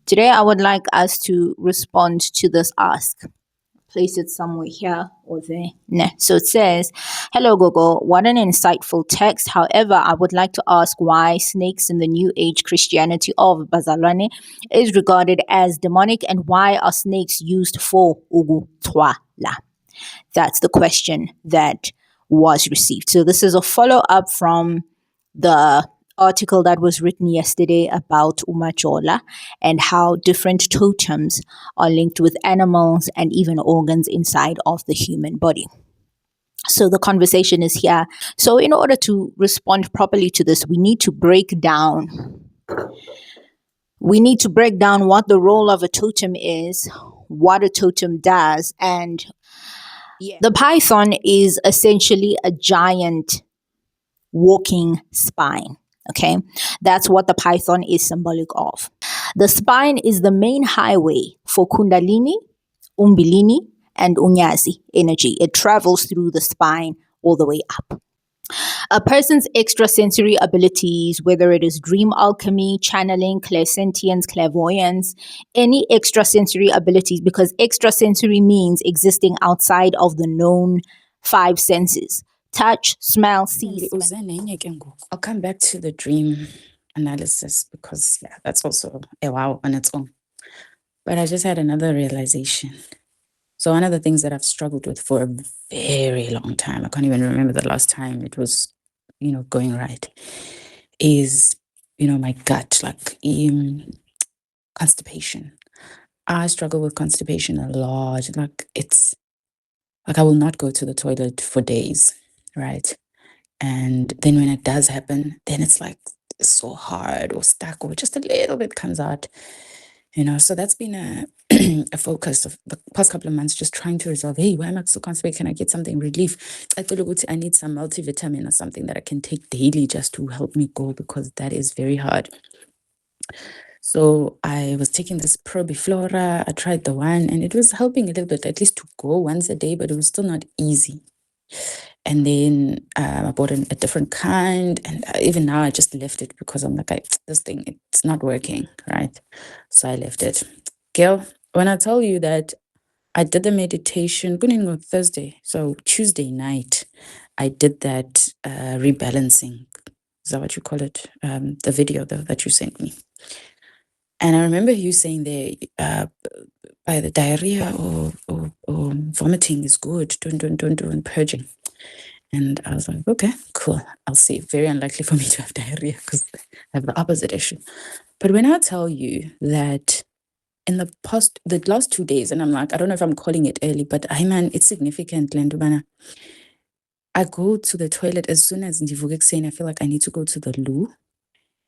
Today, I would like us to respond to this ask. Place it somewhere here or there. Nah. So it says, "Hello, Gogo. What an insightful text. However, I would like to ask why snakes in the New Age Christianity of Bazalwane is regarded as demonic, and why are snakes used for ugutwala?" That's the question that was received. So this is a follow-up from the article that was written yesterday about uMajola and how different totems are linked with animals and even organs inside of the human body. So the conversation is here. So in order to respond properly to this, we need to break down what the role of a totem is, what a totem does, and the python is essentially a giant walking spine. Okay, that's what the python is symbolic of. The spine is the main highway for Kundalini, Umbilini, and Unyazi energy. It travels through the spine all the way up. A person's extrasensory abilities, whether it is dream alchemy, channeling, clairsentience, clairvoyance, any extrasensory abilities, because extrasensory means existing outside of the known five senses: touch, smell, see. I'll come back to the dream analysis because that's also a wow on its own. But I just had another realization. So one of the things that I've struggled with for a very long time, I can't even remember the last time it was, going right, is, my gut, like constipation. I struggle with constipation a lot. Like it's like I will not go to the toilet for days, right? And then when it does happen, then it's like so hard or stuck or just a little bit comes out, So that's been a focus of the past couple of months, just trying to resolve, hey, why am I so constipated? Can I get something relief? I thought I need some multivitamin or something that I can take daily just to help me go, because that is very hard. So I was taking this Probiflora. I tried the one and it was helping a little bit, at least to go once a day, but it was still not easy. And then I bought a different kind, and even now I just left it because I'm like, this thing, it's not working, right? So I left it. Girl, when I tell you that I did the meditation, good on Thursday, so Tuesday night, I did that rebalancing. Is that what you call it? The video that you sent me. And I remember you saying there, by the diarrhea or vomiting is good. Don't purging. And I was like, okay, cool. I'll see. Very unlikely for me to have diarrhea because I have the opposite issue. But when I tell you that in the last 2 days, and I'm like, I don't know if I'm calling it early, but it's significant, Lendubana. I go to the toilet as soon as Ndivuke saying I feel like I need to go to the loo.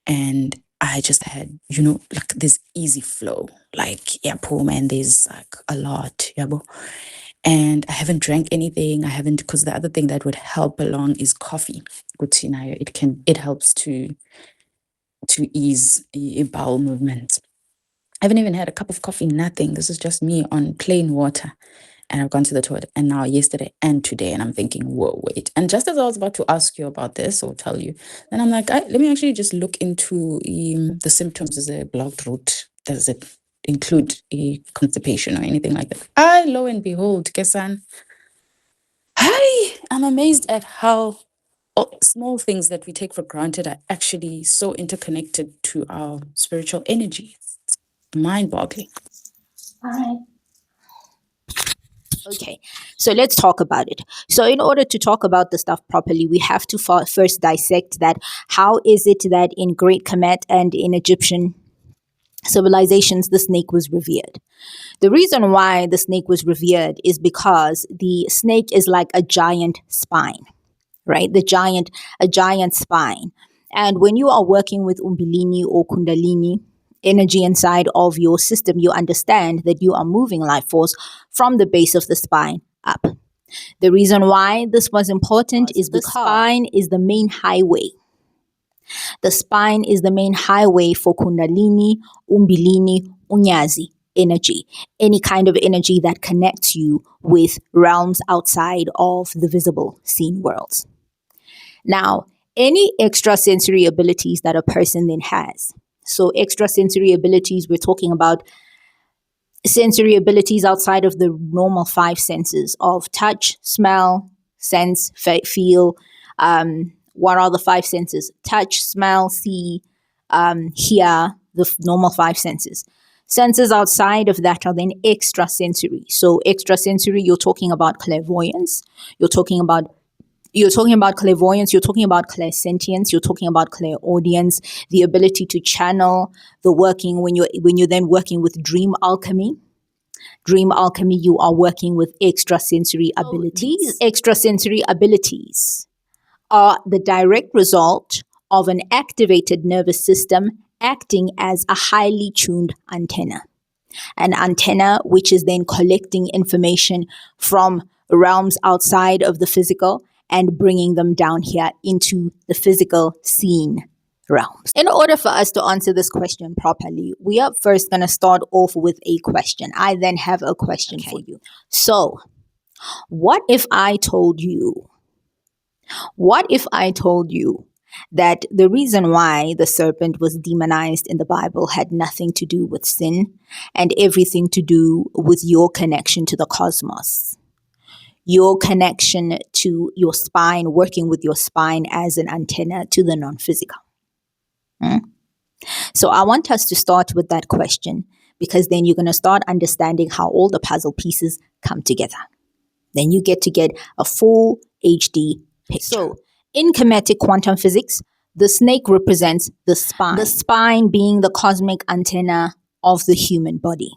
And I just had, like this easy flow. Like, yeah, poor man, there's like a lot, yeah, and I haven't drank anything. I haven't, because the other thing that would help along is coffee. It helps to ease bowel movement. I haven't even had a cup of coffee, nothing. This is just me on plain water. And I've gone to the toilet, and now yesterday and today, and I'm thinking, whoa, wait. And just as I was about to ask you about this or tell you, then I'm like, let me actually just look into the symptoms. Is there a blocked root? Does it include constipation or anything like that? Lo and behold, Kesan, I'm amazed at how small things that we take for granted are actually so interconnected to our spiritual energy. It's mind-boggling. All right. Okay, so let's talk about it. So in order to talk about the stuff properly, we have to first dissect that. How is it that in Great Kemet and in Egyptian civilizations, the snake was revered? The reason why the snake was revered is because the snake is like a giant spine, right? A giant spine. And when you are working with Umbilini or Kundalini energy inside of your system, you understand that you are moving life force from the base of the spine up. The reason why this was important is because the spine is the main highway. The spine is the main highway for Kundalini, Umbilini, Unyazi energy, any kind of energy that connects you with realms outside of the visible seen worlds. Now, any extrasensory abilities that a person then has, So extrasensory abilities, we're talking about sensory abilities outside of the normal five senses of touch, smell, sense, feel. What are the five senses? Touch, smell, see, hear, the normal five senses. Senses outside of that are then extrasensory. So extrasensory, you're talking about clairvoyance, you're talking about clairvoyance, you're talking about clairsentience, you're talking about clairaudience, the ability to channel, the working when you're then working with dream alchemy. Dream alchemy, you are working with extrasensory abilities. These extrasensory abilities are the direct result of an activated nervous system acting as a highly tuned antenna. An antenna which is then collecting information from realms outside of the physical and bringing them down here into the physical scene realms. In order for us to answer this question properly, we are first going to start off with a question. I then have a question for you. So, what if I told you that the reason why the serpent was demonized in the Bible had nothing to do with sin and everything to do with your connection to the cosmos? Your connection to your spine, working with your spine as an antenna to the non-physical. So I want us to start with that question, because then you're going to start understanding how all the puzzle pieces come together. Then you get a full HD picture. So in Kemetic quantum physics, the snake represents the spine being the cosmic antenna of the human body.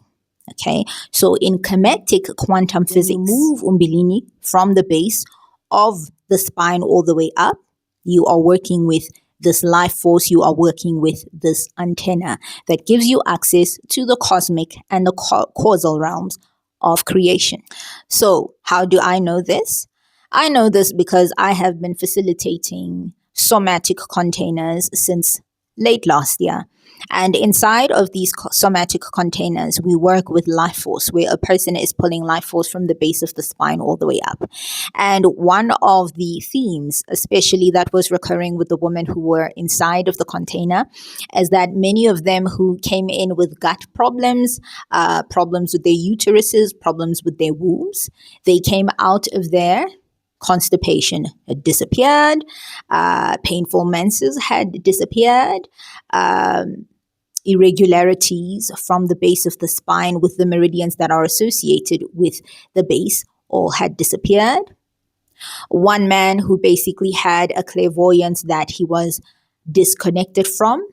Okay, so in Kemetic quantum physics, you move umbilini from the base of the spine all the way up. You are working with this life force, you are working with this antenna that gives you access to the cosmic and the causal realms of creation. So how do I know this? I know this because I have been facilitating somatic containers since late last year. And inside of these somatic containers, we work with life force, where a person is pulling life force from the base of the spine all the way up. And one of the themes, especially that was recurring with the women who were inside of the container, is that many of them who came in with gut problems, problems with their uteruses, problems with their wombs, they came out of there. Constipation had disappeared, painful menses had disappeared, irregularities from the base of the spine with the meridians that are associated with the base all had disappeared. One man who basically had a clairvoyance that he was disconnected from,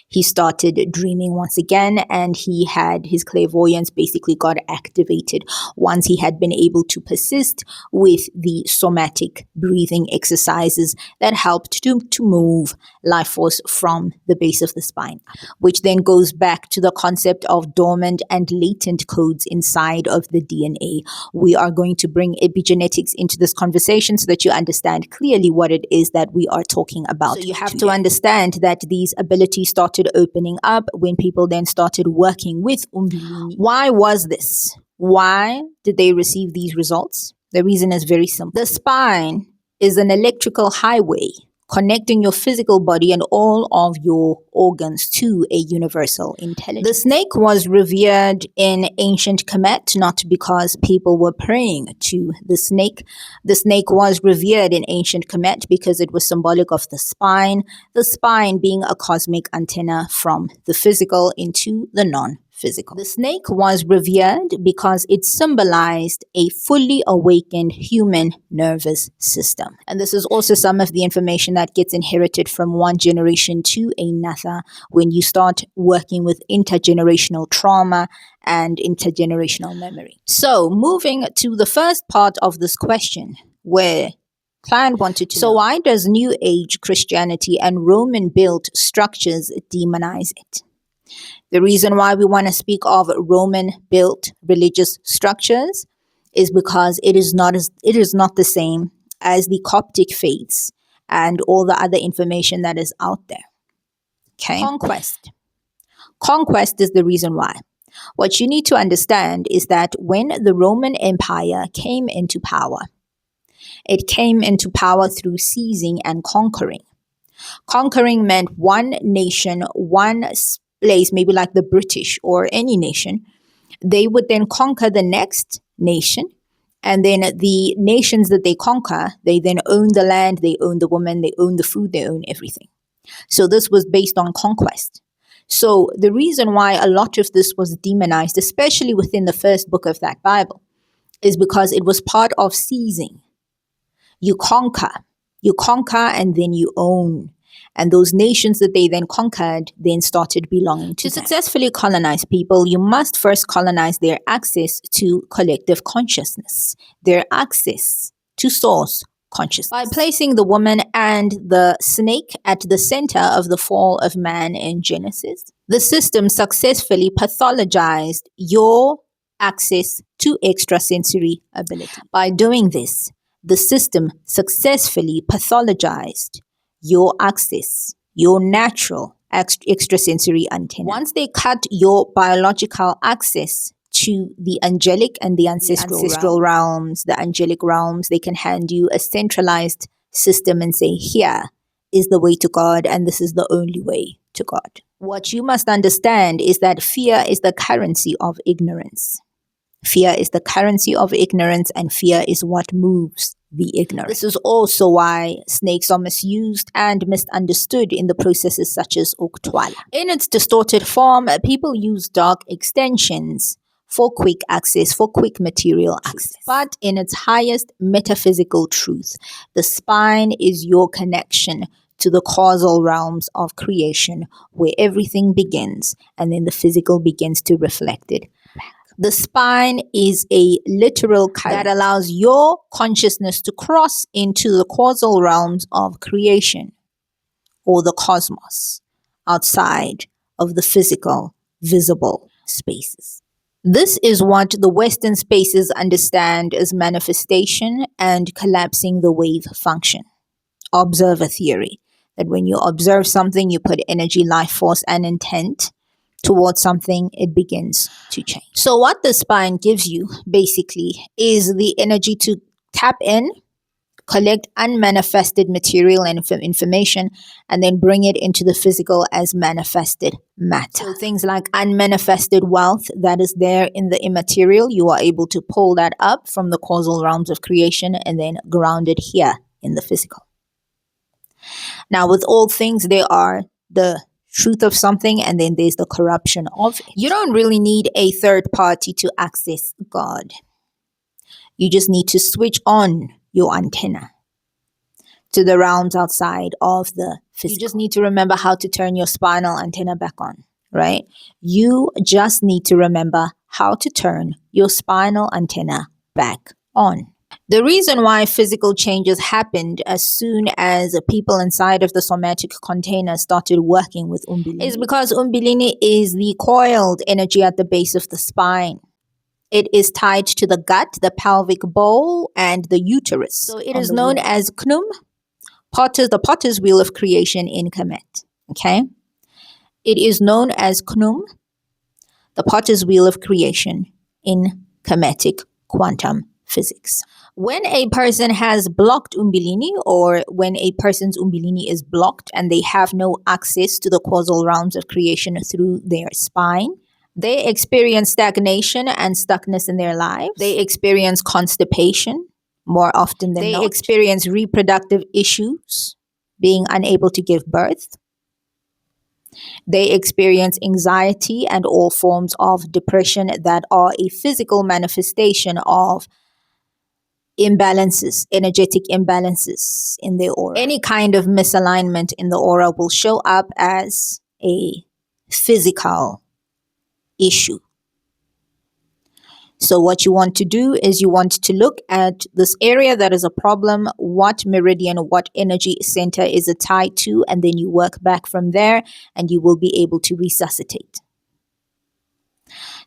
he started dreaming once again, and he had his clairvoyance basically got activated once he had been able to persist with the somatic breathing exercises that helped to move life force from the base of the spine, which then goes back to the concept of dormant and latent codes inside of the DNA. We are going to bring epigenetics into this conversation so that you understand clearly what it is that we are talking about. So you have to understand that these abilities started opening up when people then started working with umbilini. Why was this? Why did they receive these results? The reason is very simple. The spine is an electrical highway connecting your physical body and all of your organs to a universal intelligence. The snake was revered in ancient Kemet, not because people were praying to the snake. The snake was revered in ancient Kemet because it was symbolic of the spine being a cosmic antenna from the physical into the non-physical. The snake was revered because it symbolized a fully awakened human nervous system. And this is also some of the information that gets inherited from one generation to another when you start working with intergenerational trauma and intergenerational memory. So moving to the first part of this question, where client wanted to know, why does New Age Christianity and Roman-built structures demonize it? The reason why we want to speak of Roman-built religious structures is because it is not the same as the Coptic faiths and all the other information that is out there. Okay. Conquest is the reason why. What you need to understand is that when the Roman Empire came into power, it came into power through seizing and conquering. Conquering meant one nation, one place, maybe like the British or any nation. They would then conquer the next nation. And then the nations that they conquer, they then own the land, they own the woman, they own the food, they own everything. So this was based on conquest. So the reason why a lot of this was demonized, especially within the first book of that Bible, is because it was part of seizing. You conquer and then you own. And those nations that they then conquered then started belonging to them. To successfully colonize people, you must first colonize their access to collective consciousness, their access to source consciousness. By placing the woman and the snake at the center of the fall of man in Genesis, the system successfully pathologized your access to extrasensory ability. By doing this, the system successfully pathologized your access, your natural extrasensory antenna. Once they cut your biological access to the angelic and the ancestral realms, the angelic realms, they can hand you a centralized system and say, here is the way to God, and this is the only way to God. What you must understand is that fear is the currency of ignorance. Fear is the currency of ignorance, and fear is what moves the ignorant. This is also why snakes are misused and misunderstood in the processes such as uMajola. In its distorted form, people use dark extensions for quick access, for quick material access. But in its highest metaphysical truth, the spine is your connection to the causal realms of creation, where everything begins and then the physical begins to reflect it. The spine is a literal current that allows your consciousness to cross into the causal realms of creation, or the cosmos, outside of the physical, visible spaces. This is what the Western spaces understand as manifestation and collapsing the wave function. Observer theory, that when you observe something, you put energy, life force, and intent towards something, it begins to change. So what the spine gives you basically is the energy to tap in, collect unmanifested material and information, and then bring it into the physical as manifested matter. So things like unmanifested wealth that is there in the immaterial, you are able to pull that up from the causal realms of creation and then ground it here in the physical. Now, with all things, there are the truth of something, and then there's the corruption of it. You don't really need a third party to access God. You just need to switch on your antenna to the realms outside of the physical. You just need to remember how to turn your spinal antenna back on, right? You just need to remember how to turn your spinal antenna back on. The reason why physical changes happened as soon as people inside of the somatic container started working with uMbilini is because uMbilini is the coiled energy at the base of the spine. It is tied to the gut, the pelvic bowl, and the uterus. So it is known as Knum, the potter's wheel of creation in Kemet. Okay? It is known as Knum, the potter's wheel of creation in Kemetic quantum physics. When a person has blocked uMbilini, or when a person's uMbilini is blocked and they have no access to the causal realms of creation through their spine, they experience stagnation and stuckness in their lives. They experience constipation more often than not. They experience reproductive issues, being unable to give birth. They experience anxiety and all forms of depression that are a physical manifestation of imbalances, energetic imbalances in their aura. Any kind of misalignment in the aura will show up as a physical issue. So what you want to do is you want to look at this area that is a problem, what meridian, what energy center is it tied to, and then you work back from there and you will be able to resuscitate.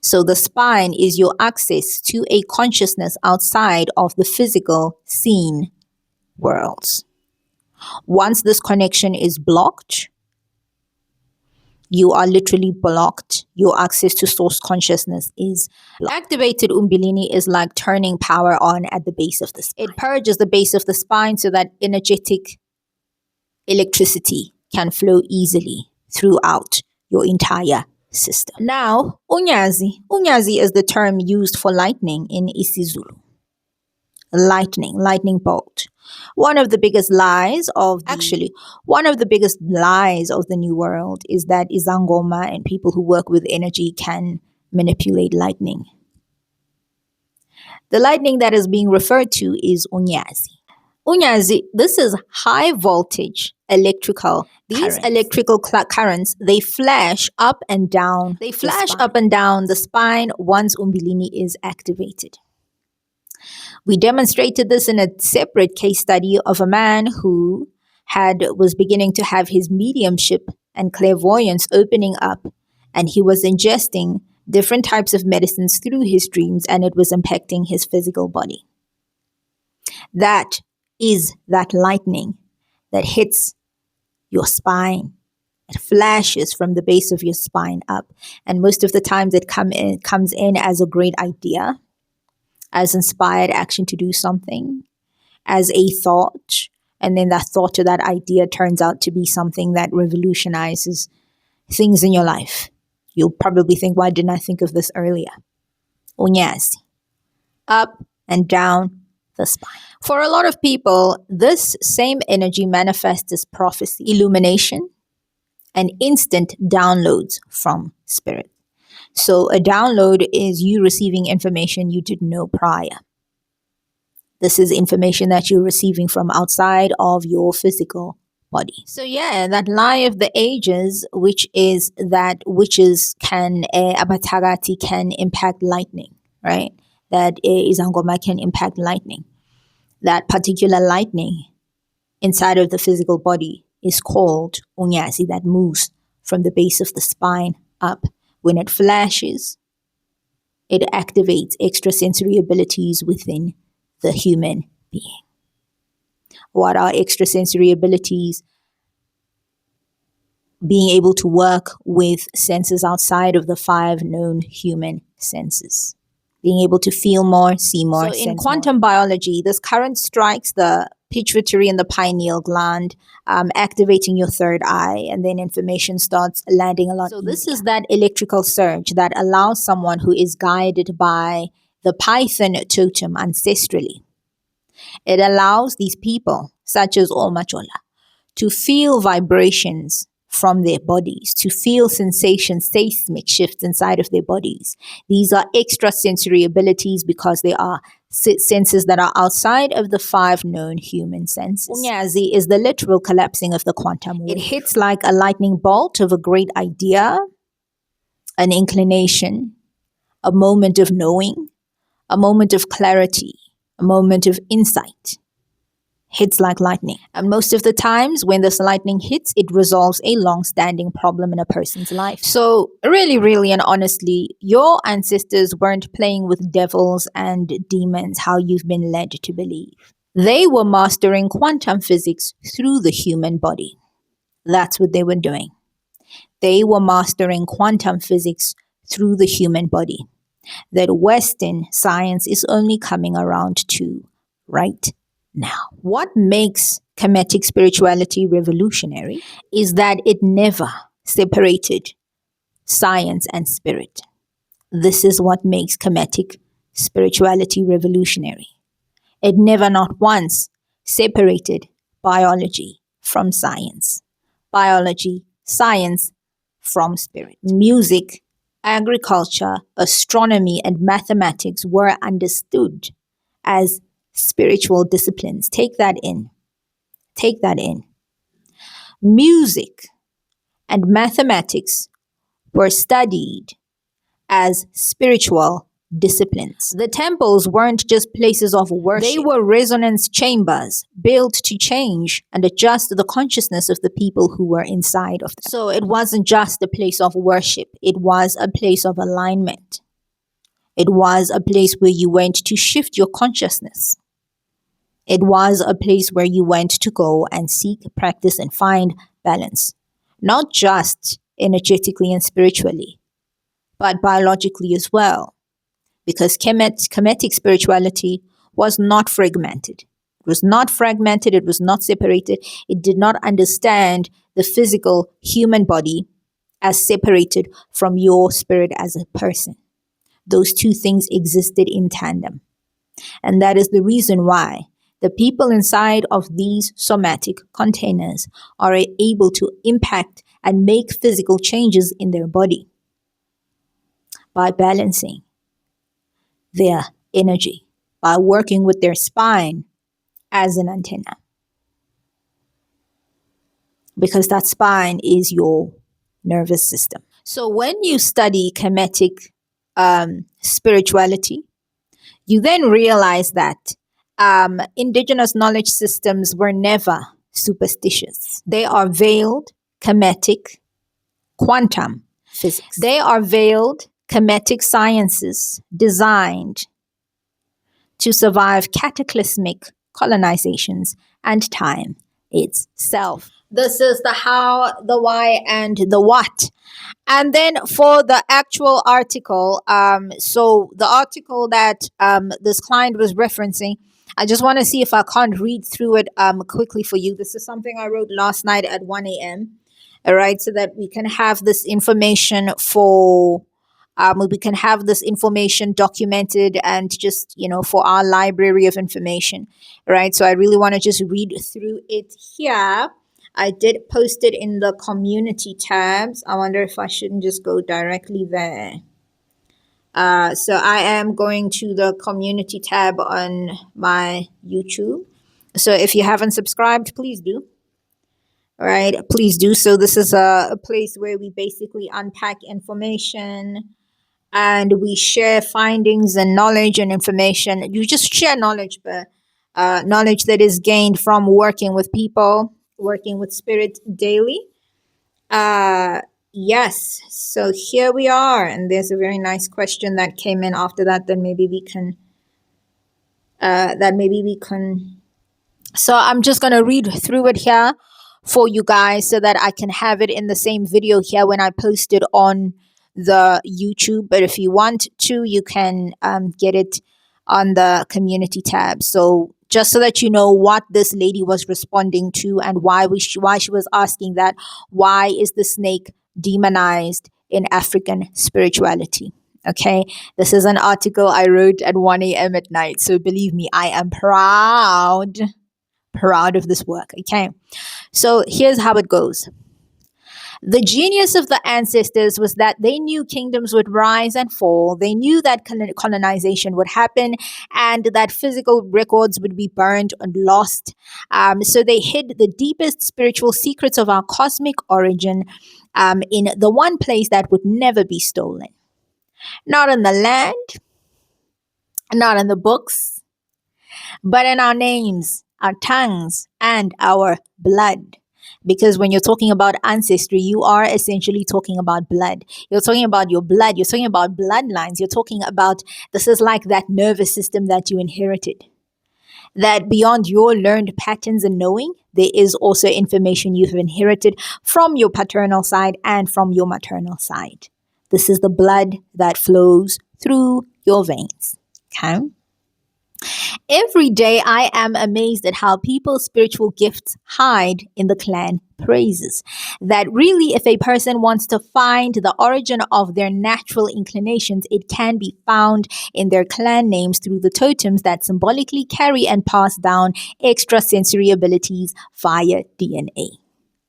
So the spine is your access to a consciousness outside of the physical seen worlds. Once this connection is blocked, you are literally blocked. Your access to source consciousness is blocked. Activated uMbilini is like turning power on at the base of the spine. It purges the base of the spine so that energetic electricity can flow easily throughout your entire system. Now, unyazi. Unyazi is the term used for lightning in isiZulu. Lightning bolt. One of the biggest lies of the New World is that izangoma and people who work with energy can manipulate lightning. The lightning that is being referred to is unyazi. Unyazi, this is high voltage electrical. These electrical currents, they flash up and down. They flash up and down the spine once umbilini is activated. We demonstrated this in a separate case study of a man who was beginning to have his mediumship and clairvoyance opening up, and he was ingesting different types of medicines through his dreams, and it was impacting his physical body. That is that lightning that hits your spine. It flashes from the base of your spine up, and most of the times it comes in as a great idea, as inspired action to do something, as a thought, and then that thought or that idea turns out to be something that revolutionizes things in your life. You'll probably think, why didn't I think of this earlier? Unyazi. Up and down the spine. For a lot of people, this same energy manifests as prophecy, illumination, and instant downloads from spirit. So a download is you receiving information you didn't know prior. This is information that you're receiving from outside of your physical body. So yeah, that lie of the ages, which is that witches abatagati can impact lightning, right? That izangoma can impact lightning. That particular lightning inside of the physical body is called unyazi, that moves from the base of the spine up. When it flashes, it activates extrasensory abilities within the human being. What are extrasensory abilities? Being able to work with senses outside of the 5 known human senses. Being able to feel more, see more. So in quantum biology, this current strikes the pituitary and the pineal gland, activating your third eye, and then information starts landing a lot easier. This is that electrical surge that allows someone who is guided by the python totem ancestrally. It allows these people, such as uMajola, to feel vibrations from their bodies, to feel sensations, seismic shifts inside of their bodies. These are extrasensory abilities because they are senses that are outside of the 5 known human senses. Unyazi is the literal collapsing of the quantum wave. It hits like a lightning bolt of a great idea, an inclination, a moment of knowing, a moment of clarity, a moment of insight. Hits like lightning. And most of the times when this lightning hits, it resolves a long-standing problem in a person's life. So really and honestly, your ancestors weren't playing with devils and demons how you've been led to believe. They were mastering quantum physics through the human body. That's what they were doing. They were mastering quantum physics through the human body that Western science is only coming around to right now. What makes Kemetic spirituality revolutionary is that it never separated science and spirit. This is what makes Kemetic spirituality revolutionary. It never not once separated biology from science, biology, science from spirit. Music, agriculture, astronomy, and mathematics were understood as spiritual disciplines. Take that in. Take that in. Music and mathematics were studied as spiritual disciplines. The temples weren't just places of worship. They were resonance chambers built to change and adjust the consciousness of the people who were inside of them. So it wasn't just a place of worship. It was a place of alignment. It was a place where you went to shift your consciousness. It was a place where you went to go and seek, practice, and find balance. Not just energetically and spiritually, but biologically as well. Because Kemetic spirituality was not fragmented. It was not fragmented. It was not separated. It did not understand the physical human body as separated from your spirit as a person. Those two things existed in tandem. And that is the reason why the people inside of these somatic containers are able to impact and make physical changes in their body by balancing their energy, by working with their spine as an antenna. Because that spine is your nervous system. So when you study Kemetic spirituality, you then realize that indigenous knowledge systems were never superstitious. They are veiled, Kemetic, quantum physics. They are veiled, Kemetic sciences designed to survive cataclysmic colonizations and time itself. This is the how, the why, and the what. And then for the actual article, so the article that this client was referencing, I just want to see if I can't read through it quickly for you. This is something I wrote last night at 1 a.m. All right, so that we can have this information for we can have this information documented and just, for our library of information, right? So I really want to just read through it here. I did post it in the community tabs. I wonder if I shouldn't just go directly there. So I am going to the community tab on my YouTube. So if you haven't subscribed, please do. All right, please do. So this is a place where we basically unpack information and we share findings and knowledge and information. You just share knowledge, but knowledge that is gained from working with people, working with spirit daily. Yes, so here we are, and there's a very nice question that came in after that. Maybe we can. So I'm just gonna read through it here for you guys so that I can have it in the same video here when I post it on the YouTube. But if you want to, you can get it on the community tab. So just so that you know what this lady was responding to and why she was asking that. Why is the snake demonized in African spirituality? Okay, this is an article I wrote at 1 a.m. at night. So believe me, I am proud of this work. Okay, so here's how it goes. The genius of the ancestors was that they knew kingdoms would rise and fall. They knew that colonization would happen and that physical records would be burned and lost. So they hid the deepest spiritual secrets of our cosmic origin in the one place that would never be stolen. Not in the land, not in the books, but in our names, our tongues, and our blood. Because when you're talking about ancestry, you are essentially talking about blood. You're talking about your blood. You're talking about bloodlines. You're talking about, this is like that nervous system that you inherited. That beyond your learned patterns and knowing, there is also information you have inherited from your paternal side and from your maternal side. This is the blood that flows through your veins. Okay? Every day I am amazed at how people's spiritual gifts hide in the clan praises. That really, if a person wants to find the origin of their natural inclinations, it can be found in their clan names through the totems that symbolically carry and pass down extrasensory abilities via DNA.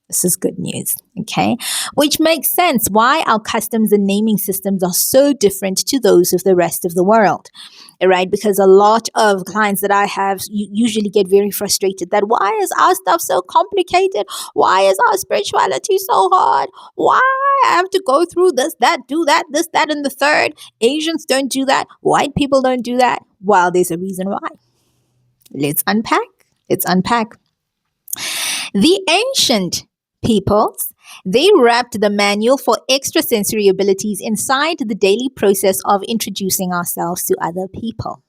This is good news, okay? Which makes sense why our customs and naming systems are so different to those of the rest of the world, right? Because a lot of clients that I have usually get very frustrated that why is our stuff so complicated? Why is our spirituality so hard? Why I have to go through this, that, do that, this, that, and the third? Asians don't do that. White people don't do that. Well, there's a reason why. Let's unpack. The ancient peoples, they wrapped the manual for extrasensory abilities inside the daily process of introducing ourselves to other people.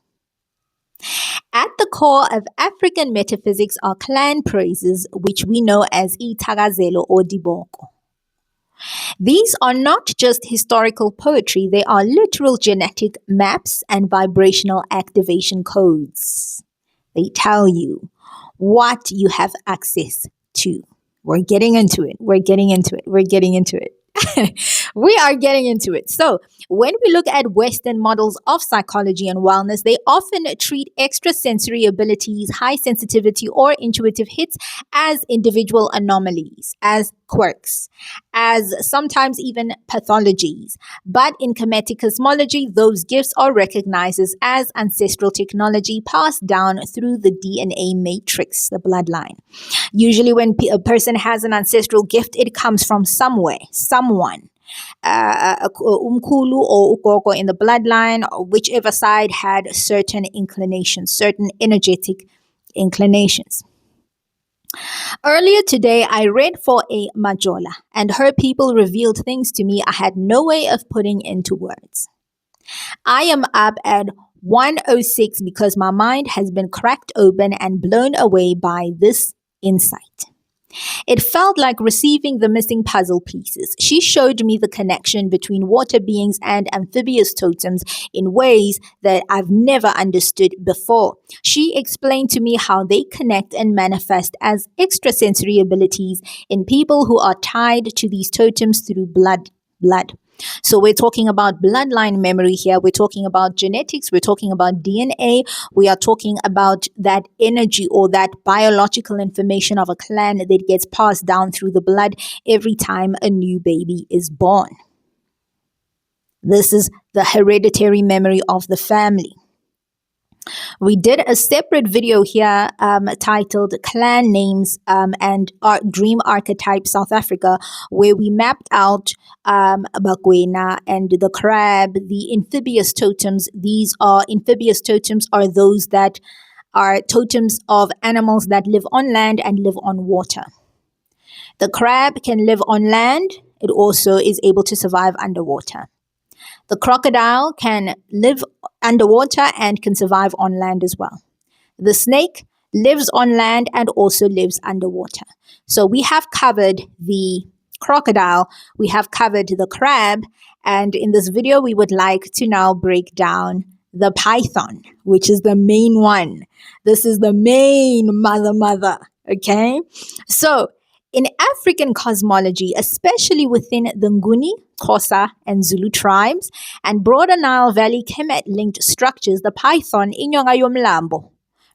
At the core of African metaphysics are clan praises, which we know as itakazelo or diboko. These are not just historical poetry, they are literal genetic maps and vibrational activation codes. They tell you what you have access to. We're getting into it. We're getting into it. We're getting into it. We are getting into it. So, when we look at Western models of psychology and wellness, they often treat extrasensory abilities, high sensitivity, or intuitive hits as individual anomalies, as quirks, as sometimes even pathologies. But in Kemetic cosmology, those gifts are recognized as ancestral technology passed down through the DNA matrix, the bloodline. Usually, when a person has an ancestral gift, it comes from somewhere, someone. Umkulu or ugogo in the bloodline, or whichever side had certain inclinations, certain energetic inclinations. Earlier today, I read for a Majola, and her people revealed things to me I had no way of putting into words. I am up at 1:06 because my mind has been cracked open and blown away by this insight. It felt like receiving the missing puzzle pieces. She showed me the connection between water beings and amphibious totems in ways that I've never understood before. She explained to me how they connect and manifest as extrasensory abilities in people who are tied to these totems through blood. So we're talking about bloodline memory here. We're talking about genetics. We're talking about DNA. We are talking about that energy or that biological information of a clan that gets passed down through the blood every time a new baby is born. This is the hereditary memory of the family. We did a separate video here titled Clan Names and Dream Archetype South Africa, where we mapped out Bakwena and the crab, the amphibious totems. These are amphibious totems are those that are totems of animals that live on land and live on water. The crab can live on land. It also is able to survive underwater. The crocodile can live underwater and can survive on land as well. The snake lives on land and also lives underwater. So we have covered the crocodile, we have covered the crab, and in this video we would like to now break down the python, which is the main one. This is the main mother, okay? So in African cosmology, especially within the Nguni, Xhosa, and Zulu tribes, and broader Nile Valley Kemet-linked structures, the python, inyoka yomlambo,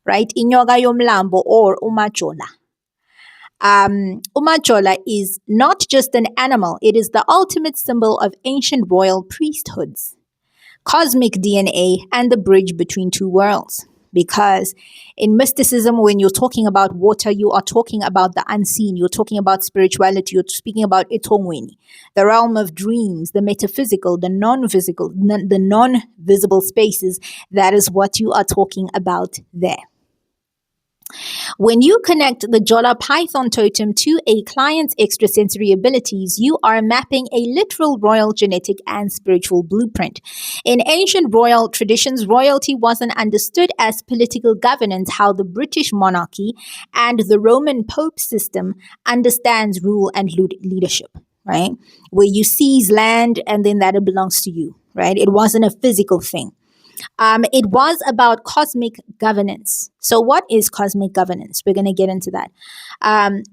right? Inyoka yomlambo or uMajola. uMajola is not just an animal, it is the ultimate symbol of ancient royal priesthoods, cosmic DNA, and the bridge between two worlds. Because in mysticism, when you're talking about water, you are talking about the unseen. You're talking about spirituality. You're speaking about etongweni, the realm of dreams, the metaphysical, the non-physical, the non-visible spaces. That is what you are talking about there. When you connect the Jola Python totem to a client's extrasensory abilities, you are mapping a literal royal genetic and spiritual blueprint. In ancient royal traditions, royalty wasn't understood as political governance, how the British monarchy and the Roman Pope system understands rule and leadership, right? Where you seize land and then that it belongs to you, right? It wasn't a physical thing. It was about cosmic governance. So what is cosmic governance? We're going to get into that.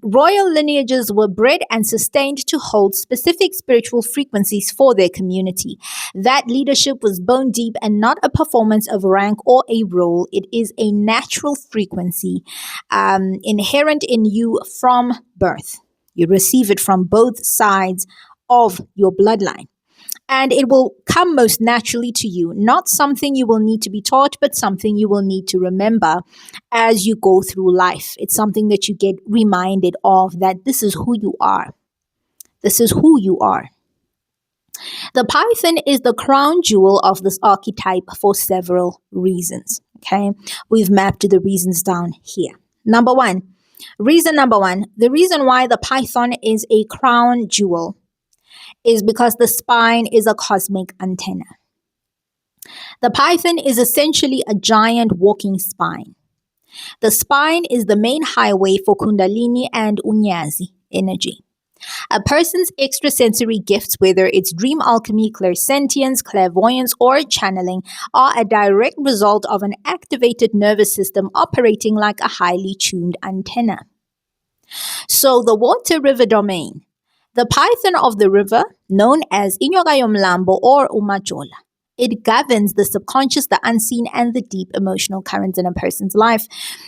Royal lineages were bred and sustained to hold specific spiritual frequencies for their community. That leadership was bone deep and not a performance of rank or a role. It is a natural frequency inherent in you from birth. You receive it from both sides of your bloodline. And it will come most naturally to you, not something you will need to be taught, but something you will need to remember as you go through life. It's something that you get reminded of, that this is who you are. This is who you are. The python is the crown jewel of this archetype for several reasons. Okay, we've mapped the reasons down here. Reason number one, the reason why the python is a crown jewel is because the spine is a cosmic antenna. The python is essentially a giant walking spine. The spine is the main highway for Kundalini and Unyazi energy. A person's extrasensory gifts, whether it's dream alchemy, clairsentience, clairvoyance, or channeling, are a direct result of an activated nervous system operating like a highly tuned antenna. So, the water river domain. The python of the river, known as Inyoka Yomlambo or uMajola. It governs the subconscious, the unseen, and the deep emotional currents in a person's life.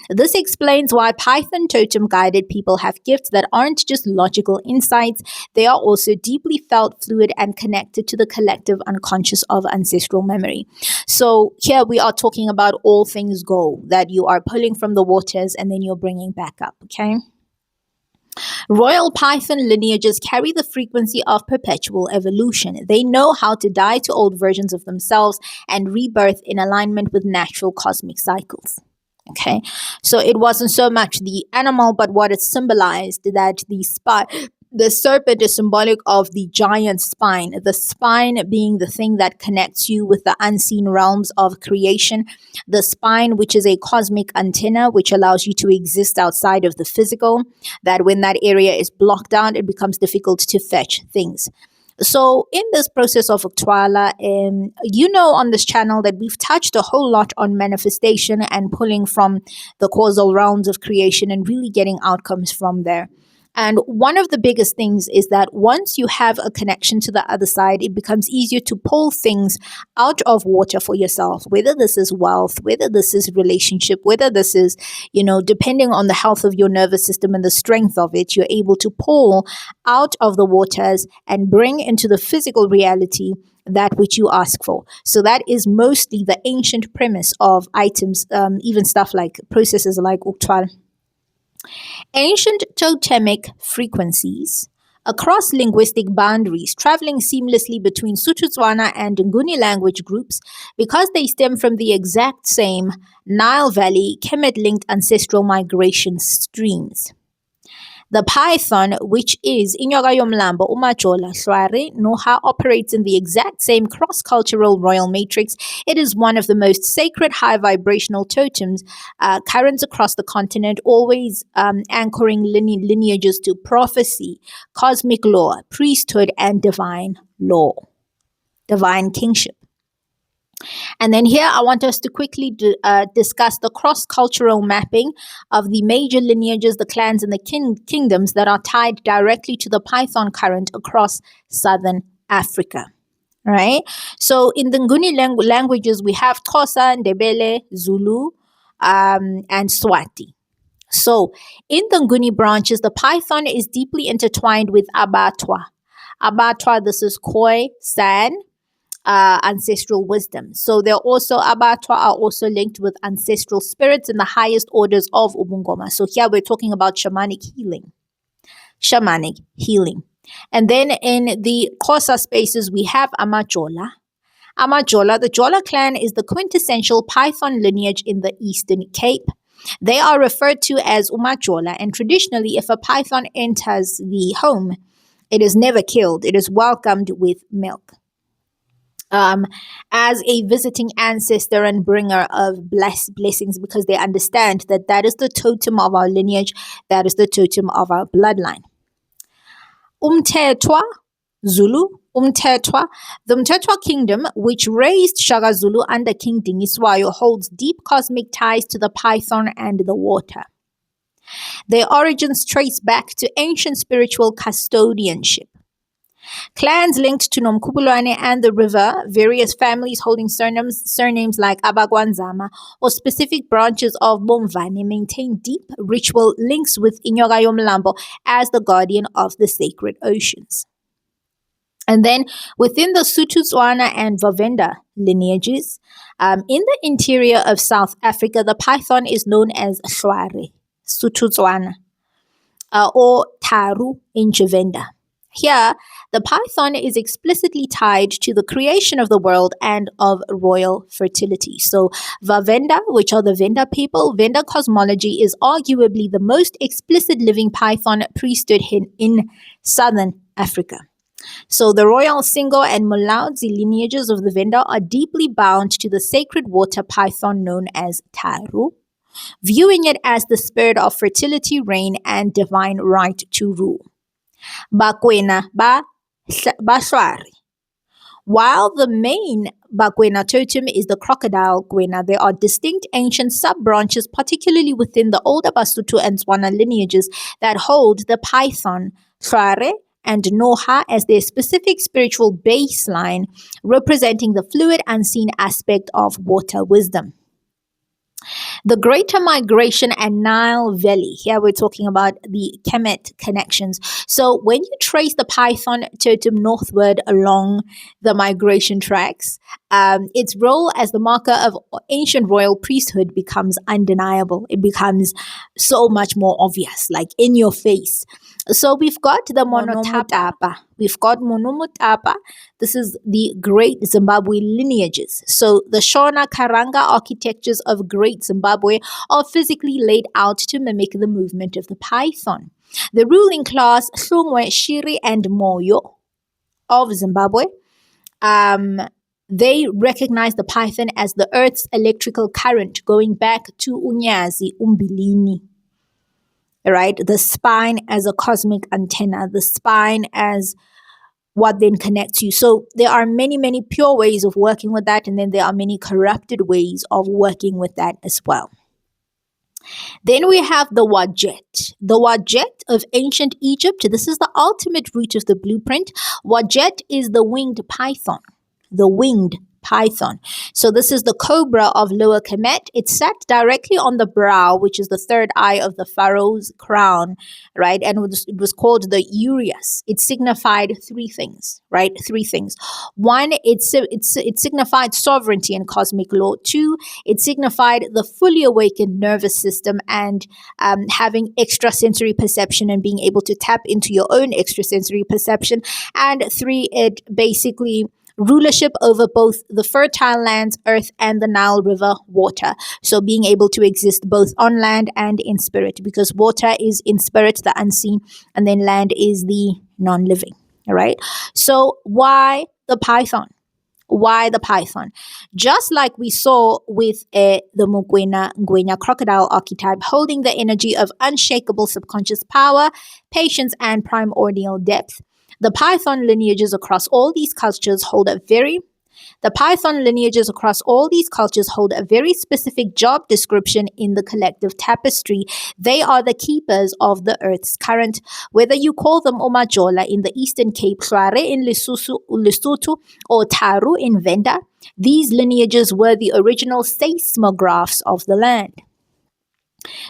This explains why Python totem guided people have gifts that aren't just logical insights, they are also deeply felt, fluid, and connected to the collective unconscious of ancestral memory. So, here we are talking about all things go that you are pulling from the waters and then you're bringing back up, okay? Royal python lineages carry the frequency of perpetual evolution. They know how to die to old versions of themselves and rebirth in alignment with natural cosmic cycles. Okay, so it wasn't so much the animal, but what it symbolized, that the serpent is symbolic of the giant spine, the spine being the thing that connects you with the unseen realms of creation, the spine, which is a cosmic antenna, which allows you to exist outside of the physical, that when that area is blocked out, it becomes difficult to fetch things. So in this process of Uktwala, on this channel that we've touched a whole lot on manifestation and pulling from the causal realms of creation and really getting outcomes from there. And one of the biggest things is that once you have a connection to the other side, it becomes easier to pull things out of water for yourself, whether this is wealth, whether this is relationship, whether this is, depending on the health of your nervous system and the strength of it, you're able to pull out of the waters and bring into the physical reality that which you ask for. So that is mostly the ancient premise of items, even stuff like processes like Uktwal. Ancient totemic frequencies across linguistic boundaries, traveling seamlessly between Sotho-Tswana and Nguni language groups because they stem from the exact same Nile Valley Kemetic-linked ancestral migration streams. The python, which is Inyoka Yomlambo, uMajola, Hlware, Noha, operates in the exact same cross-cultural royal matrix. It is one of the most sacred high vibrational totems, currents across the continent, always anchoring lineages to prophecy, cosmic law, priesthood, and divine law, divine kingship. And then here I want us to quickly discuss the cross-cultural mapping of the major lineages, the clans, and the kingdoms that are tied directly to the Python current across southern Africa. Right? So in the Nguni languages, we have Xhosa, Ndebele, Zulu, and Swati. So in the Nguni branches, the Python is deeply intertwined with Abatwa. Abatwa, this is Khoi, San, ancestral wisdom. So they're also Abatwa are also linked with ancestral spirits in the highest orders of Ubungoma. So here we're talking about shamanic healing. And then in the Xhosa spaces, we have uMajola. uMajola, the Jola clan, is the quintessential Python lineage in the Eastern Cape. They are referred to as uMajola, and traditionally, if a python enters the home, it is never killed. It is welcomed with milk. As a visiting ancestor and bringer of blessings, because they understand that that is the totem of our lineage, that is the totem of our bloodline. Umthethwa, Zulu, Umthethwa. The Umthethwa kingdom, which raised Shaka Zulu under King Dingiswayo, holds deep cosmic ties to the python and the water. Their origins trace back to ancient spiritual custodianship. Clans linked to Nomkhubulwane and the river, various families holding surnames like Abagwanzama or specific branches of Bomvane maintain deep ritual links with Inyoka Yomlambo as the guardian of the sacred oceans. And then within the Sotho-Tswana and Vavenda lineages, in the interior of South Africa, the python is known as Hlware, Sotho-Tswana, or Tharu in Tshivenda. Here, the python is explicitly tied to the creation of the world and of royal fertility. So Vavenda, which are the Venda people, Venda cosmology is arguably the most explicit living python priesthood in southern Africa. So the royal Singo and Mulaudzi lineages of the Venda are deeply bound to the sacred water python known as Tharu, viewing it as the spirit of fertility, rain, and divine right to rule. Bakwena ba Hlware. While the main Bakwena totem is the crocodile Kwena, there are distinct ancient sub-branches, particularly within the older Basotho and Tswana lineages, that hold the python, Hlware, and Noha as their specific spiritual baseline, representing the fluid, unseen aspect of water wisdom. The Greater Migration and Nile Valley. Here we're talking about the Kemetic connections. So when you trace the python totem northward along the migration tracks, its role as the marker of ancient royal priesthood becomes undeniable. It becomes so much more obvious, like in your face. So we've got the Monomotapa. We've got Monomotapa. This is the great Zimbabwe lineages. So the Shona Karanga architectures of Great Zimbabwe are physically laid out to mimic the movement of the python. The ruling class, Hlware, Shiri, and Moyo of Zimbabwe, they recognize the python as the earth's electrical current going back to Unyazi Umbilini. Right? The spine as a cosmic antenna, the spine as what then connects you. So there are many, many pure ways of working with that, and then there are many corrupted ways of working with that as well. Then we have the Wajet. The Wajet of ancient Egypt. This is the ultimate root of the blueprint. Wajet is the winged python. The winged python. So this is the cobra of Lower Kemet. It sat directly on the brow, which is the third eye of the pharaoh's crown, right? And it was called the Urias. It signified three things, right? Three things. One, it signified sovereignty and cosmic law. Two, it signified the fully awakened nervous system and having extrasensory perception and being able to tap into your own extrasensory perception. And three, it basically rulership over both the fertile lands, earth, and the Nile River water. So being able to exist both on land and in spirit, because water is in spirit, the unseen, and then land is the non-living. All right. So why the python? Why the python? Just like we saw with the Ngwenya crocodile archetype, holding the energy of unshakable subconscious power, patience, and primordial depth. The python lineages across all these cultures hold a very specific job description in the collective tapestry. They are the keepers of the earth's current. Whether you call them uMajola in the Eastern Cape, Hlware in Lesotho, or Tharu in Venda, these lineages were the original seismographs of the land.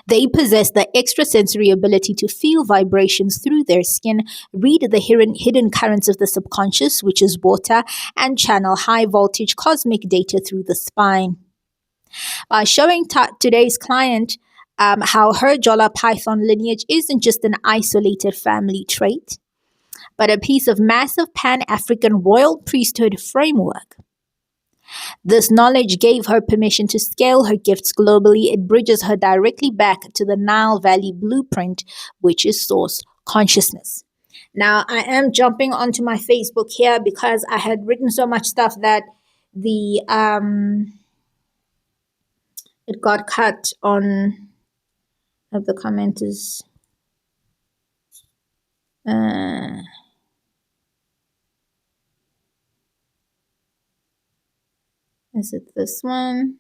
They possess the extrasensory ability to feel vibrations through their skin, read the hidden currents of the subconscious, which is water, and channel high voltage cosmic data through the spine. By showing today's client how her Jola Python lineage isn't just an isolated family trait, but a piece of massive Pan-African royal priesthood framework. This knowledge gave her permission to scale her gifts globally. It bridges her directly back to the Nile Valley blueprint, which is source consciousness. Now, I am jumping onto my Facebook here because I had written so much stuff that the it got cut on of the commenters. Is it this one?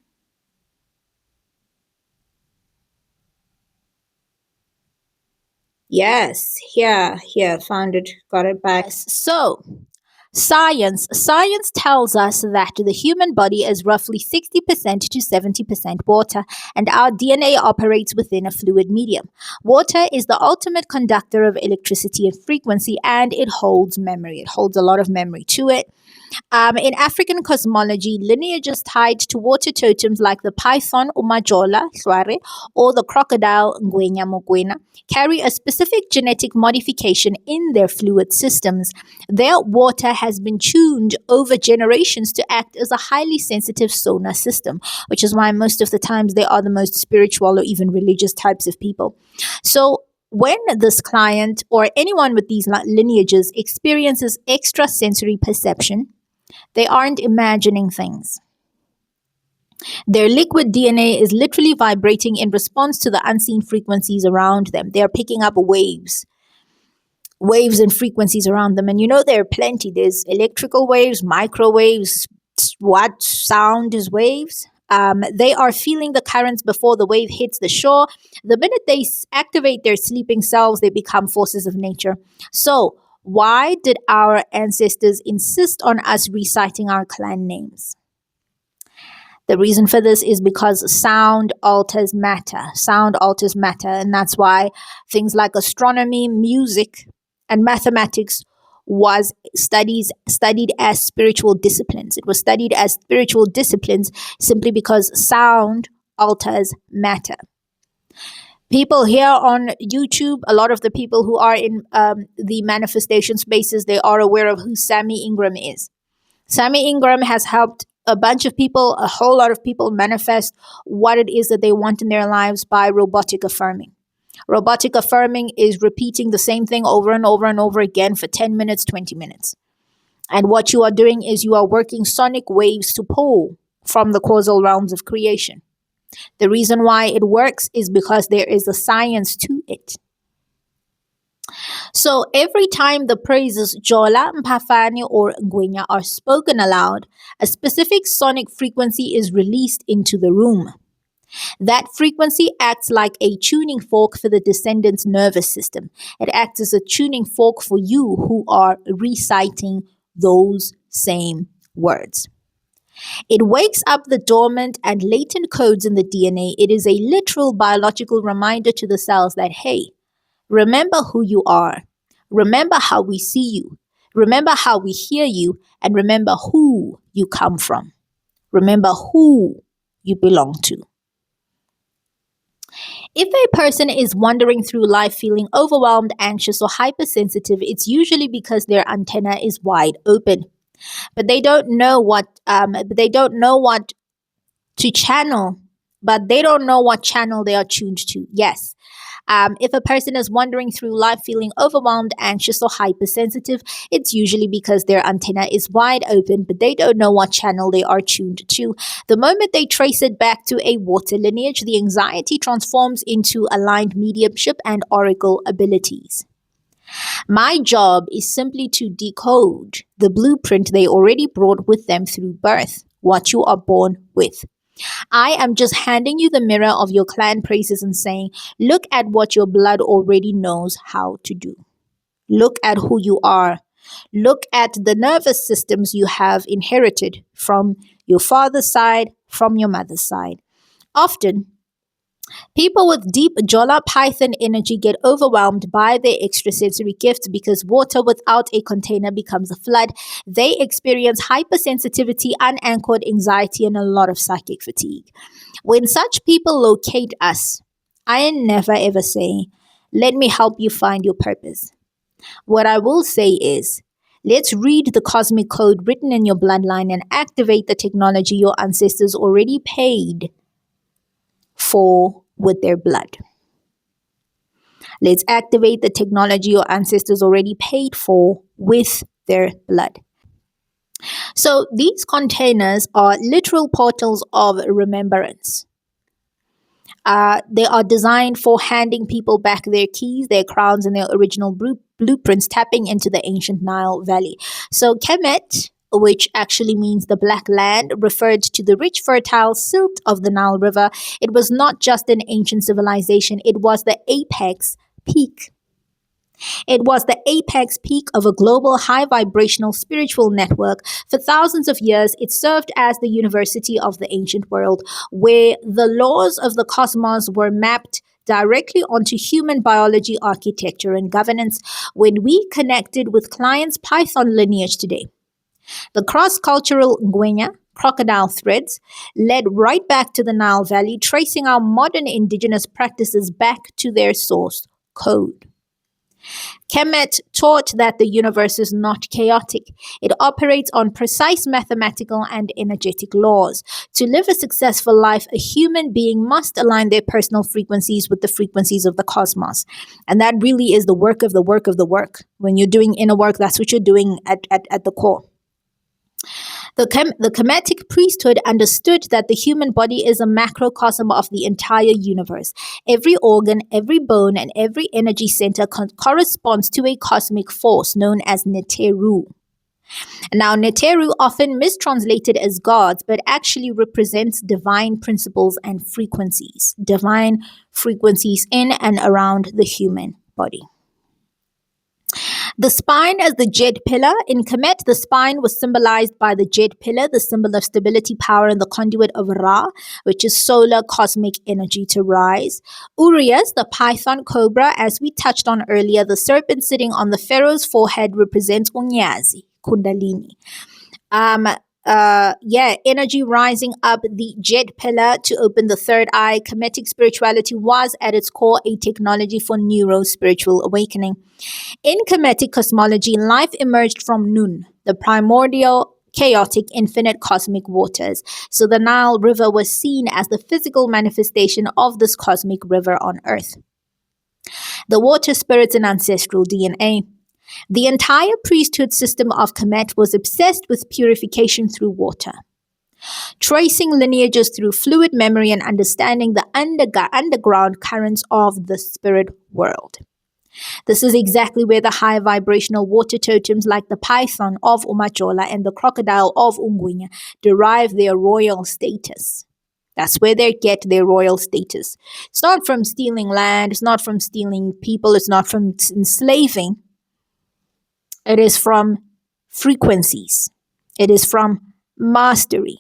Yes, here, found it, got it back. Yes. So, science tells us that the human body is roughly 60% to 70% water, and our DNA operates within a fluid medium. Water is the ultimate conductor of electricity and frequency, and it holds memory. It holds a lot of memory to it. In African cosmology, lineages tied to water totems like the python uMajola, Hlware, or the crocodile Ngwenya carry a specific genetic modification in their fluid systems. Their water has been tuned over generations to act as a highly sensitive sonar system, which is why most of the times they are the most spiritual or even religious types of people. So when this client or anyone with these lineages experiences extrasensory perception, they aren't imagining things. Their liquid DNA is literally vibrating in response to the unseen frequencies around them. They are picking up waves. waves and frequencies around them. And there are plenty. There's electrical waves, microwaves. What sound is waves? They are feeling the currents before the wave hits the shore. The minute they activate their sleeping selves, they become forces of nature. So, why did our ancestors insist on us reciting our clan names? The reason for this is because sound alters matter. Sound alters matter. And that's why things like astronomy, music, and mathematics was studied as spiritual disciplines. It was studied as spiritual disciplines simply because sound alters matter. People here on YouTube, a lot of the people who are in the manifestation spaces, they are aware of who Sammy Ingram is. Sammy Ingram has helped a bunch of people, a whole lot of people, manifest what it is that they want in their lives by robotic affirming. Robotic affirming is repeating the same thing over and over and over again for 10 minutes, 20 minutes. And what you are doing is you are working sonic waves to pull from the causal realms of creation. The reason why it works is because there is a science to it. So every time the praises Jola, Mpafane, or Ngwenya are spoken aloud, a specific sonic frequency is released into the room. That frequency acts like a tuning fork for the descendant's nervous system. It acts as a tuning fork for you who are reciting those same words. It wakes up the dormant and latent codes in the DNA. It is a literal biological reminder to the cells that, hey, remember who you are. Remember how we see you. Remember how we hear you. And remember who you come from. Remember who you belong to. If a person is wandering through life feeling overwhelmed, anxious, or hypersensitive, it's usually because their antenna is wide open. But they don't know what to channel, but they don't know what channel they are tuned to. Yes. If a person is wandering through life feeling overwhelmed, anxious, or hypersensitive, it's usually because their antenna is wide open, but they don't know what channel they are tuned to. The moment they trace it back to a water lineage, the anxiety transforms into aligned mediumship and oracle abilities. My job is simply to decode the blueprint they already brought with them through birth, what you are born with. I am just handing you the mirror of your clan praises and saying, look at what your blood already knows how to do. Look at who you are. Look at the nervous systems you have inherited from your father's side, from your mother's side. Often, people with deep Jola Python energy get overwhelmed by their extrasensory gifts because water without a container becomes a flood. They experience hypersensitivity, unanchored anxiety, and a lot of psychic fatigue. When such people locate us, I never ever say, let me help you find your purpose. What I will say is, let's read the cosmic code written in your bloodline and activate the technology your ancestors already paid for with their blood. Let's activate the technology your ancestors already paid for with their blood. So these containers are literal portals of remembrance. They are designed for handing people back their keys, their crowns, and their original blueprints, tapping into the ancient Nile Valley. So Kemet, which actually means the black land, referred to the rich, fertile silt of the Nile River. It was not just an ancient civilization, it was the apex peak. It was the apex peak of a global high vibrational spiritual network. For thousands of years, it served as the university of the ancient world, where the laws of the cosmos were mapped directly onto human biology, architecture, and governance. When we connected with clients' Python lineage today, the cross-cultural Ngwenya crocodile threads led right back to the Nile Valley, tracing our modern indigenous practices back to their source code. Kemet taught that the universe is not chaotic. It operates on precise mathematical and energetic laws. To live a successful life, a human being must align their personal frequencies with the frequencies of the cosmos. And that really is the work of the work of the work. When you're doing inner work, that's what you're doing at the core. The Kemetic priesthood understood that the human body is a macrocosm of the entire universe. Every organ, every bone, and every energy center corresponds to a cosmic force known as Neteru. Now, Neteru, often mistranslated as gods, but actually represents divine principles and frequencies, divine frequencies in and around the human body. The spine as the Jed pillar. In Kemet, the spine was symbolized by the Jed pillar, the symbol of stability, power, and the conduit of Ra, which is solar cosmic energy to rise. Urias, the python cobra, as we touched on earlier, the serpent sitting on the pharaoh's forehead represents Unyazi, Kundalini. Energy rising up the Jed pillar to open the third eye. Kemetic spirituality was at its core a technology for neuro-spiritual awakening. In Kemetic cosmology, life emerged from Nun, the primordial, chaotic, infinite cosmic waters. So the Nile River was seen as the physical manifestation of this cosmic river on Earth. The water spirits and ancestral DNA. The entire priesthood system of Kemet was obsessed with purification through water, tracing lineages through fluid memory and understanding the underground currents of the spirit world. This is exactly where the high vibrational water totems like the python of uMajola and the crocodile of Ungwenya derive their royal status. That's where they get their royal status. It's not from stealing land, it's not from stealing people, it's not from enslaving. It is from frequencies. It is from mastery.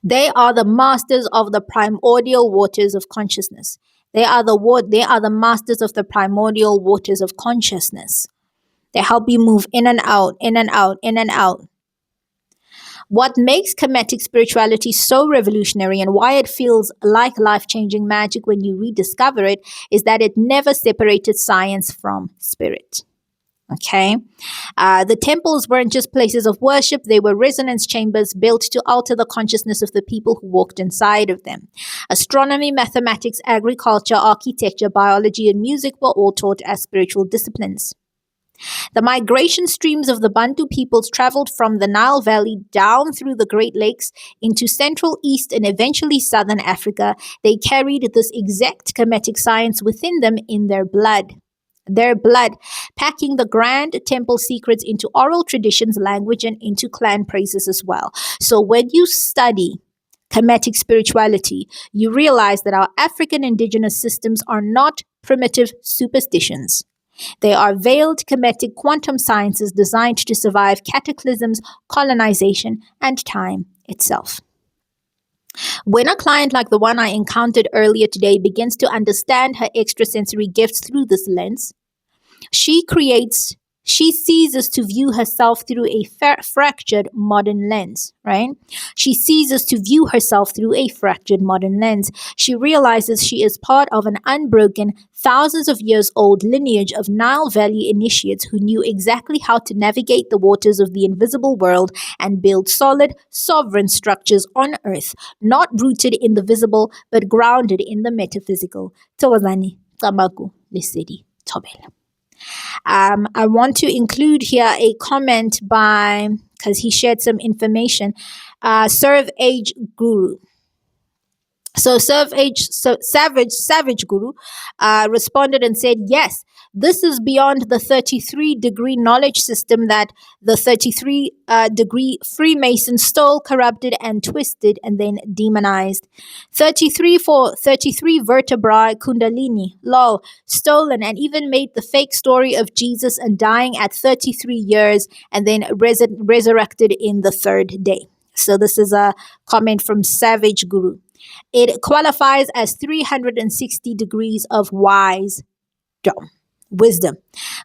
They are the masters of the primordial waters of consciousness. They are the masters of the primordial waters of consciousness. They help you move in and out, in and out, in and out. What makes Kemetic spirituality so revolutionary and why it feels like life-changing magic when you rediscover it is that it never separated science from spirit. Okay, the temples weren't just places of worship, they were resonance chambers built to alter the consciousness of the people who walked inside of them. Astronomy, mathematics, agriculture, architecture, biology, and music were all taught as spiritual disciplines. The migration streams of the Bantu peoples traveled from the Nile Valley down through the Great Lakes into Central, East, and eventually Southern Africa. They carried this exact Kemetic science within them in their blood, packing the grand temple secrets into oral traditions, language, and into clan praises as well. So when you study Kemetic spirituality, you realize that our African indigenous systems are not primitive superstitions. They are veiled Kemetic quantum sciences designed to survive cataclysms, colonization, and time itself. When a client like the one I encountered earlier today begins to understand her extrasensory gifts through this lens, she ceases to view herself through a fractured modern lens, right? She ceases to view herself through a fractured modern lens. She realizes she is part of an unbroken, thousands of years old lineage of Nile Valley initiates who knew exactly how to navigate the waters of the invisible world and build solid, sovereign structures on earth, not rooted in the visible, but grounded in the metaphysical. Tawazani, Tamaku, Lesedi, Tobel. I want to include here a comment because he shared some information, Serve Age Guru. So Savage Guru responded and said, yes, this is beyond the 33-degree knowledge system that the 33-degree Freemason stole, corrupted, and twisted, and then demonized. 33 for 33 vertebrae, Kundalini, lol, stolen, and even made the fake story of Jesus and dying at 33 years and then resurrected in the third day. So this is a comment from Savage Guru. It qualifies as 360 degrees of wisdom.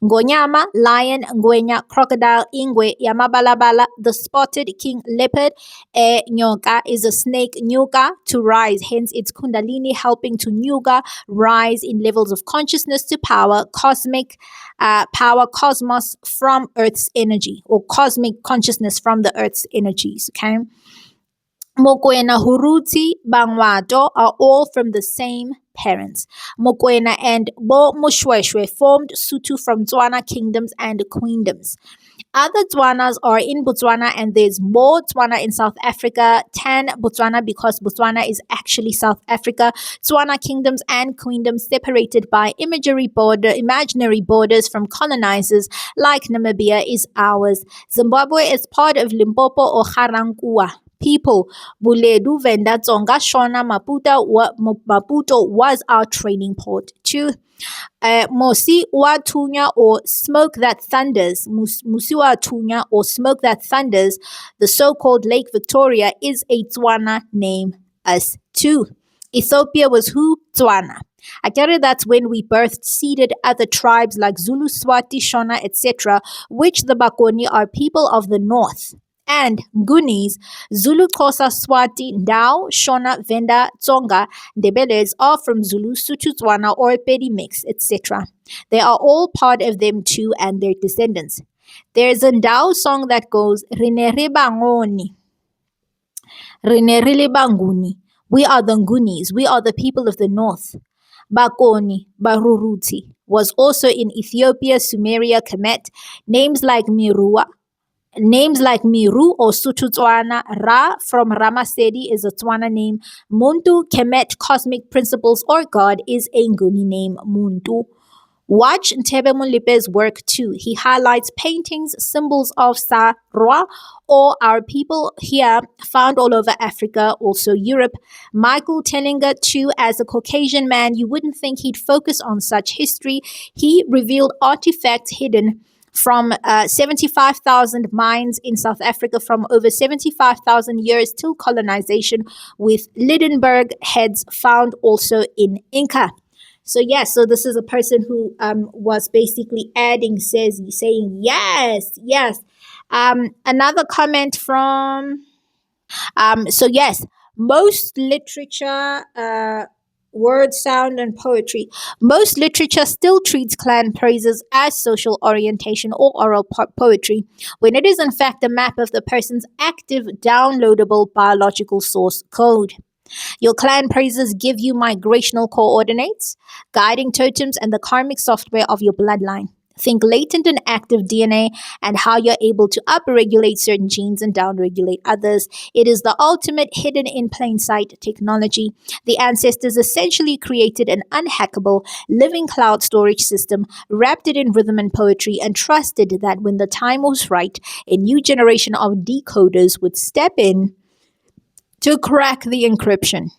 Ngonyama, lion, ngwenya, crocodile, ingwe, yamabalabala, the spotted king leopard, nyoka is a snake, nyuga, to rise. Hence, it's kundalini helping to nyuga, rise in levels of consciousness to power, cosmic power, cosmos from Earth's energy, or cosmic consciousness from the Earth's energies, okay? Mokoena, Huruti, Bangwato are all from the same parents. Mokoena and Bo Mushweshwe formed Sutu from Tswana kingdoms and queendoms. Other Tswanas are in Botswana, and there's more Tswana in South Africa. Tan Botswana, because Botswana is actually South Africa. Tswana kingdoms and queendoms separated by imaginary borders from colonizers like Namibia is ours. Zimbabwe is part of Limpopo or Garankuwa. People, Buledu, Venda, Tsonga, Shona, Maputo was our trading port too. Mosi wa Tunya, or smoke that thunders, Musi wa Tunya, or smoke that thunders, the so-called Lake Victoria, is a Tswana name as too. Ethiopia was who? Tswana. I gather that's when we birthed seeded other tribes like Zulu, Swati, Shona, etc., which the Bakoni are people of the north. And Ngunis, Zulu, Xhosa, Swati, Ndau, Shona, Venda, Tsonga, Ndebeles are from Zulu, Sotho, Tswana, or Pedi mix, etc. They are all part of them too and their descendants. There's a Ndau song that goes, Rine re bangoni, Rine re banguni. We are the Ngunis, we are the people of the north. Bakoni, Baruruti was also in Ethiopia, Sumeria, Kemet. Names like Miru or Sotho Tswana, Ra from Ramasedi is a Tswana name. Muntu, Kemet, cosmic principles or God, is a Nguni name, Muntu. Watch Ntebe Mulipe's work too. He highlights paintings, symbols of Sarwa, or our people here, found all over Africa, also Europe. Michael Tellinger too, as a Caucasian man, you wouldn't think he'd focus on such history. He revealed artifacts hidden from 75,000 mines in South Africa from over 75,000 years till colonization, with Lydenberg heads found also in Inca. So yes, so this is a person who was basically saying yes. Another comment from so yes, most literature, word, sound, and poetry. Most literature still treats clan praises as social orientation or oral poetry, when it is in fact a map of the person's active, downloadable biological source code. Your clan praises give you migrational coordinates, guiding totems, and the karmic software of your bloodline. Think latent and active DNA and how you're able to upregulate certain genes and downregulate others. It is the ultimate hidden in plain sight technology. The ancestors essentially created an unhackable living cloud storage system, wrapped it in rhythm and poetry, and trusted that when the time was right, a new generation of decoders would step in to crack the encryption.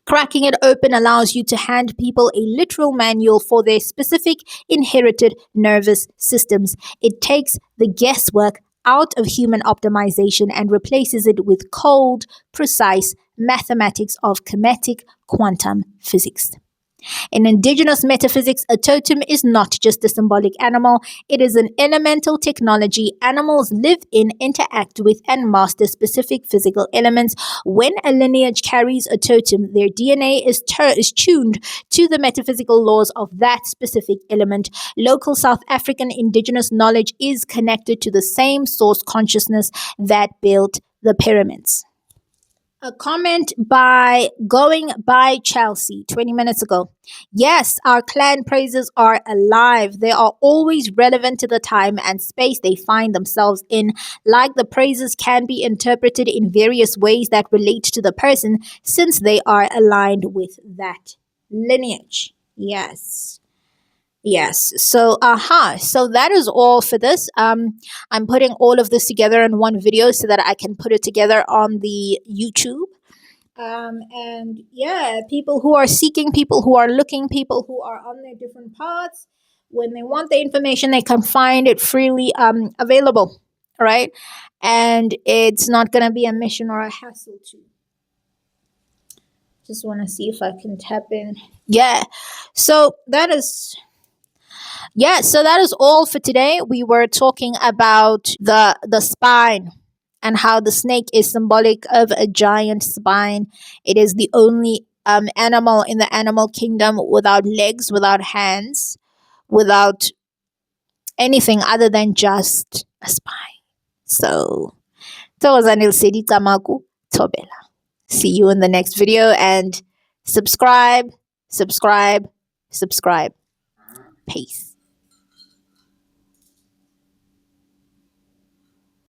Cracking it open allows you to hand people a literal manual for their specific inherited nervous systems. It takes the guesswork out of human optimization and replaces it with cold, precise mathematics of Kemetic quantum physics. In indigenous metaphysics, a totem is not just a symbolic animal, it is an elemental technology animals live in, interact with, and master specific physical elements. When a lineage carries a totem, their DNA is tuned to the metaphysical laws of that specific element. Local South African indigenous knowledge is connected to the same source consciousness that built the pyramids. A comment by Going by Chelsea 20 minutes ago. Yes, our clan praises are alive. They are always relevant to the time and space they find themselves in. Like the praises can be interpreted in various ways that relate to the person since they are aligned with that lineage. Yes. Yes. So, so that is all for this. I'm putting all of this together in one video so that I can put it together on the YouTube. And yeah, people who are seeking, people who are looking, people who are on their different paths, when they want the information, they can find it freely available, right? And it's not going to be a mission or a hassle to. Just want to see if I can tap in. Yeah. So that is all for today. We were talking about the spine and how the snake is symbolic of a giant spine. It is the only animal in the animal kingdom without legs, without hands, without anything other than just a spine. So, Tozanil Sedi Tamaku Tobela. See you in the next video, and subscribe. Peace.